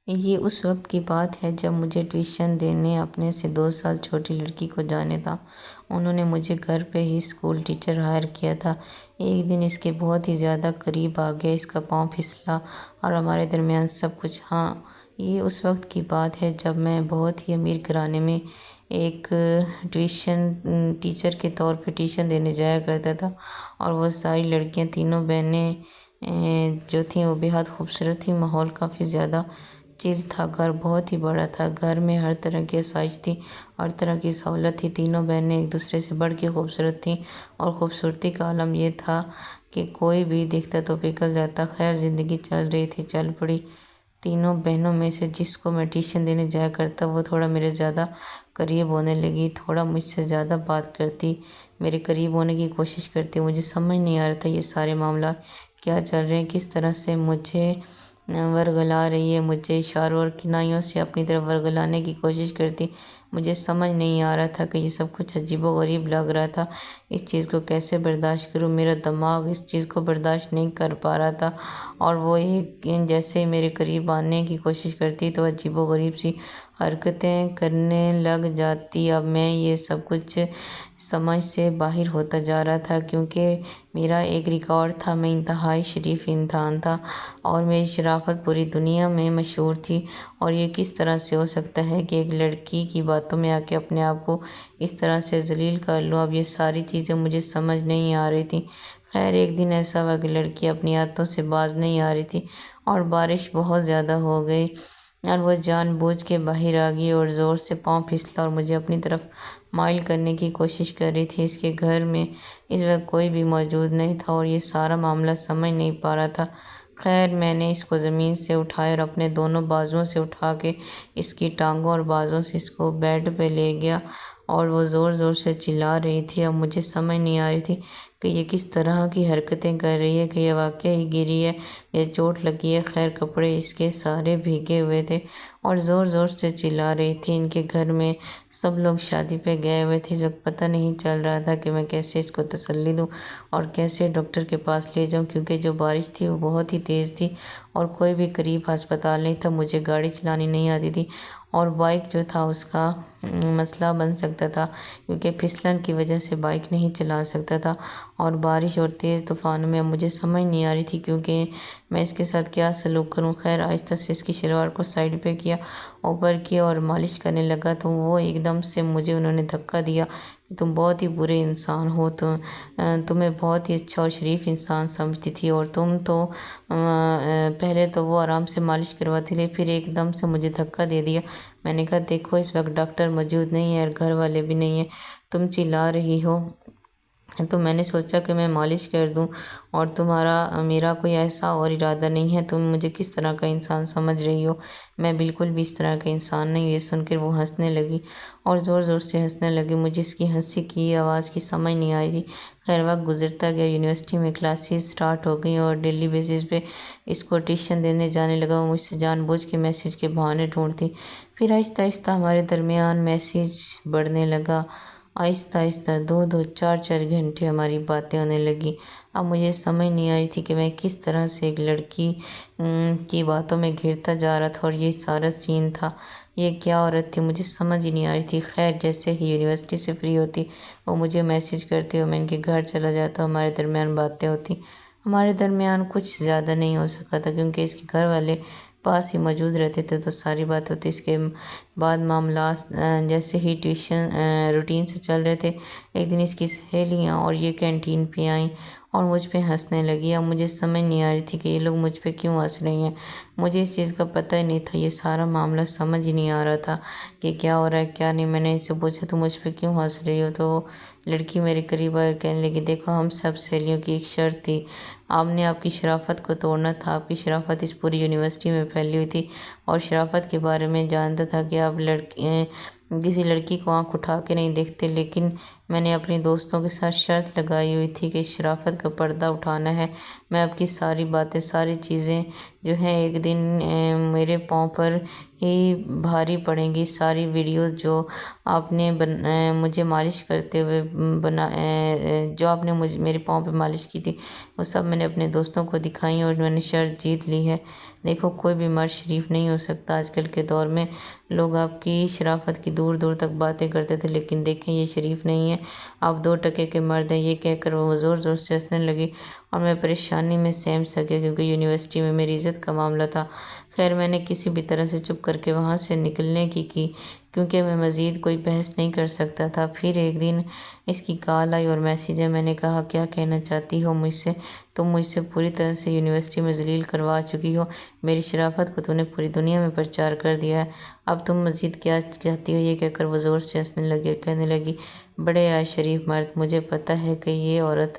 یہ اس وقت کی بات ہے جب مجھے ٹیوشن دینے اپنے سے 2 سال چھوٹی لڑکی کو جانا تھا۔ انہوں نے مجھے گھر پہ ہی اسکول ٹیچر ہائر کیا تھا۔ ایک دن اس کے بہت ہی زیادہ قریب آ گیا، اس کا پاؤں پھسلا اور ہمارے درمیان سب کچھ۔ ہاں، یہ اس وقت کی بات ہے جب میں بہت ہی امیر گھرانے میں ایک ٹیوشن ٹیچر کے طور پہ ٹیوشن دینے جایا کرتا تھا، اور وہ ساری لڑکیاں، تینوں بہنیں جو تھیں وہ بے حد خوبصورت تھیں۔ ماحول کافی زیادہ چل تھا، گھر بہت ہی بڑا تھا، گھر میں ہر طرح کی آسائش تھی، ہر طرح کی سہولت تھی۔ تینوں بہنیں ایک دوسرے سے بڑھ کے خوبصورت تھیں، اور خوبصورتی کا عالم یہ تھا کہ کوئی بھی دیکھتا تو پگھل جاتا۔ خیر، زندگی چل رہی تھی، چل پڑی۔ تینوں بہنوں میں سے جس کو میں ٹیوشن دینے جایا کرتا، وہ تھوڑا میرے زیادہ قریب ہونے لگی، تھوڑا مجھ سے زیادہ بات کرتی، میرے قریب ہونے کی کوشش کرتی۔ مجھے سمجھ نہیں آ رہا تھا یہ سارے معاملات کیا چل رہے ہیں، کس طرح سے مجھے ورگلا رہی ہے، مجھے اشاروں اور کنائیوں سے اپنی طرف ورگلانے کی کوشش کرتی۔ مجھے سمجھ نہیں آ رہا تھا کہ یہ سب کچھ عجیب و غریب لگ رہا تھا، اس چیز کو کیسے برداشت کروں۔ میرا دماغ اس چیز کو برداشت نہیں کر پا رہا تھا، اور وہ ایک جیسے میرے قریب آنے کی کوشش کرتی تو عجیب و غریب سی حرکتیں کرنے لگ جاتی۔ اب میں یہ سب کچھ سمجھ سے باہر ہوتا جا رہا تھا، کیونکہ میرا ایک ریکارڈ تھا، میں انتہائی شریف انسان تھا، اور میری شرافت پوری دنیا میں مشہور تھی۔ اور یہ کس طرح سے ہو سکتا ہے کہ ایک لڑکی کی باتوں میں آ کے اپنے آپ کو اس طرح سے ذلیل کر لوں۔ اب یہ ساری چیزیں مجھے سمجھ نہیں آ رہی تھیں۔ خیر، ایک دن ایسا ہوا کہ لڑکی اپنی عادتوں سے باز نہیں آ رہی تھی، اور بارش بہت زیادہ ہو گئی، اور وہ جان بوجھ کے باہر آ گئی اور زور سے پاؤں پھسلا اور مجھے اپنی طرف مائل کرنے کی کوشش کر رہی تھی۔ اس کے گھر میں اس وقت کوئی بھی موجود نہیں تھا، اور یہ سارا معاملہ سمجھ نہیں پا رہا تھا۔ خیر، میں نے اس کو زمین سے اٹھایا اور اپنے دونوں بازوؤں سے اٹھا کے اس کی ٹانگوں اور بازوؤں سے اس کو بیڈ پہ لے گیا، اور وہ زور زور سے چلا رہی تھی۔ اب مجھے سمجھ نہیں آ رہی تھی کہ یہ کس طرح کی حرکتیں کر رہی ہے، کہ یہ واقعی گری ہے یا چوٹ لگی ہے۔ خیر، کپڑے اس کے سارے بھیگے ہوئے تھے، اور زور زور سے چلا رہی تھی۔ ان کے گھر میں سب لوگ شادی پہ گئے ہوئے تھے، جو پتہ نہیں چل رہا تھا کہ میں کیسے اس کو تسلی دوں اور کیسے ڈاکٹر کے پاس لے جاؤں، کیونکہ جو بارش تھی وہ بہت ہی تیز تھی، اور کوئی بھی قریب ہسپتال نہیں تھا۔ مجھے گاڑی چلانی نہیں آتی تھی، اور بائک جو تھا اس کا مسئلہ بن سکتا تھا، کیونکہ پھسلن کی وجہ سے بائک نہیں چلا سکتا تھا، اور بارش اور تیز طوفانوں میں مجھے سمجھ نہیں آ رہی تھی کیونکہ میں اس کے ساتھ کیا سلوک کروں۔ خیر، آہستہ سے اس کی شلوار کو سائڈ پہ کیا، اوپر کیا اور مالش کرنے لگا، تو وہ ایک دم سے مجھے انہوں نے دھکا دیا کہ تم بہت ہی برے انسان ہو، تمہیں بہت ہی اچھا اور شریف انسان سمجھتی تھی، اور تم تو پہلے تو وہ آرام سے مالش کرواتی رہی، پھر ایک دم سے مجھے دھکا دے دیا۔ میں نے کہا، دیکھو اس وقت ڈاکٹر موجود نہیں ہے اور گھر والے بھی نہیں ہیں، تم چلا رہی ہو، تو میں نے سوچا کہ میں مالش کر دوں، اور میرا کوئی ایسا اور ارادہ نہیں ہے، تم مجھے کس طرح کا انسان سمجھ رہی ہو، میں بالکل بھی اس طرح کا انسان نہیں ہوں۔ یہ سن کر وہ ہنسنے لگی، اور زور زور سے ہنسنے لگی۔ مجھے اس کی ہنسی کی آواز کی سمجھ نہیں آ رہی تھی۔ خیر، وقت گزرتا گیا، یونیورسٹی میں کلاسز سٹارٹ ہو گئیں، اور ڈیلی بیسس پہ اس کو ٹیوشن دینے جانے لگا۔ وہ مجھ سے جان بوجھ کے میسج کے بہانے ڈھونڈتی۔ پھر آہستہ آہستہ ہمارے درمیان میسج بڑھنے لگا، آہستہ آہستہ 2-2 4-4 گھنٹے ہماری باتیں ہونے لگی۔ اب مجھے سمجھ نہیں آ رہی تھی کہ میں کس طرح سے ایک لڑکی کی باتوں میں گھرتا جا رہا تھا، اور یہ سارا سین تھا، یہ کیا عورت تھی، مجھے سمجھ ہی نہیں آ رہی تھی۔ خیر، جیسے ہی یونیورسٹی سے فری ہوتی وہ مجھے میسج کرتی، اور میں ان کے گھر چلا جاتا، ہمارے درمیان باتیں ہوتی۔ ہمارے درمیان کچھ زیادہ نہیں ہو سکا تھا، کیونکہ اس کے گھر والے پاس ہی موجود رہتے تھے، تو ساری بات ہوتی۔ اس کے بعد معاملات جیسے ہی ٹیوشن روٹین سے چل رہے تھے، ایک دن اس کی سہیلیاں اور یہ کینٹین پہ آئیں اور مجھ پہ ہنسنے لگی۔ اب مجھے سمجھ نہیں آ رہی تھی کہ یہ لوگ مجھ پہ کیوں ہنس رہی ہیں، مجھے اس چیز کا پتہ ہی نہیں تھا، یہ سارا معاملہ سمجھ ہی نہیں آ رہا تھا کہ کیا ہو رہا ہے کیا نہیں۔ میں نے اس سے پوچھا، تم مجھ پہ کیوں ہنس رہی ہو، تو وہ لڑکی میرے قریب آئی اور کہنے لگی، دیکھو، ہم سب سہیلیوں کی ایک شرط تھی، آپ نے آپ کی شرافت کو توڑنا تھا۔ آپ کی شرافت اس پوری یونیورسٹی میں پھیلی ہوئی تھی، اور شرافت کے بارے میں جانتا تھا کہ آپ کسی لڑکی کو آنکھ اٹھا کے نہیں دیکھتے، لیکن میں نے اپنی دوستوں کے ساتھ شرط لگائی ہوئی تھی کہ شرافت کا پردہ اٹھانا ہے، میں آپ کی ساری باتیں، ساری چیزیں جو ہیں ایک دن میرے پاؤں پر ہی بھاری پڑیں گی۔ ساری ویڈیوز جو آپ نے مجھے مالش کرتے ہوئے جو آپ نے میرے پاؤں پہ مالش کی تھی، وہ سب میں نے اپنے دوستوں کو دکھائی اور میں نے شرط جیت لی ہے۔ دیکھو، کوئی بھی مرد شریف نہیں ہو سکتا۔ آج کل کے دور میں لوگ آپ کی شرافت کی دور دور تک باتیں کرتے تھے، لیکن دیکھیں یہ شریف نہیں ہے، آپ 2 ٹکے کے مرد ہیں۔ یہ کہہ کر وہ زور زور سے ہنسنے لگی اور میں پریشانی میں سہم سکے کیونکہ یونیورسٹی میں میری عزت کا معاملہ تھا۔ خیر، میں نے کسی بھی طرح سے چپ کر کے وہاں سے نکلنے کی کیونکہ میں مزید کوئی بحث نہیں کر سکتا تھا۔ پھر ایک دن اس کی کال آئی اور میسیج ہے۔ میں نے کہا، کیا کہنا چاہتی ہو مجھ سے؟ تم مجھ سے پوری طرح سے یونیورسٹی میں ذلیل کروا چکی ہو، میری شرافت کو تم نے پوری دنیا میں پرچار کر دیا ہے، اب تم مزید کیا چاہتی ہو؟ یہ کہہ کر وہ زور سے ہنسنے لگی اور کہنے لگی، بڑے عاج شریف مرد، مجھے پتہ ہے کہ یہ عورت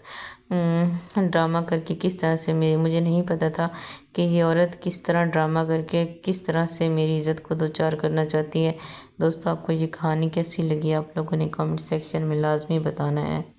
ڈرامہ کر کے کس طرح سے مجھے نہیں پتہ تھا کہ یہ عورت کس طرح ڈرامہ کر کے کس طرح سے میری عزت کو دوچار کرنا چاہتی ہے۔ دوستو، آپ کو یہ کہانی کیسی لگی؟ آپ لوگوں نے کامنٹ سیکشن میں لازمی بتانا ہے۔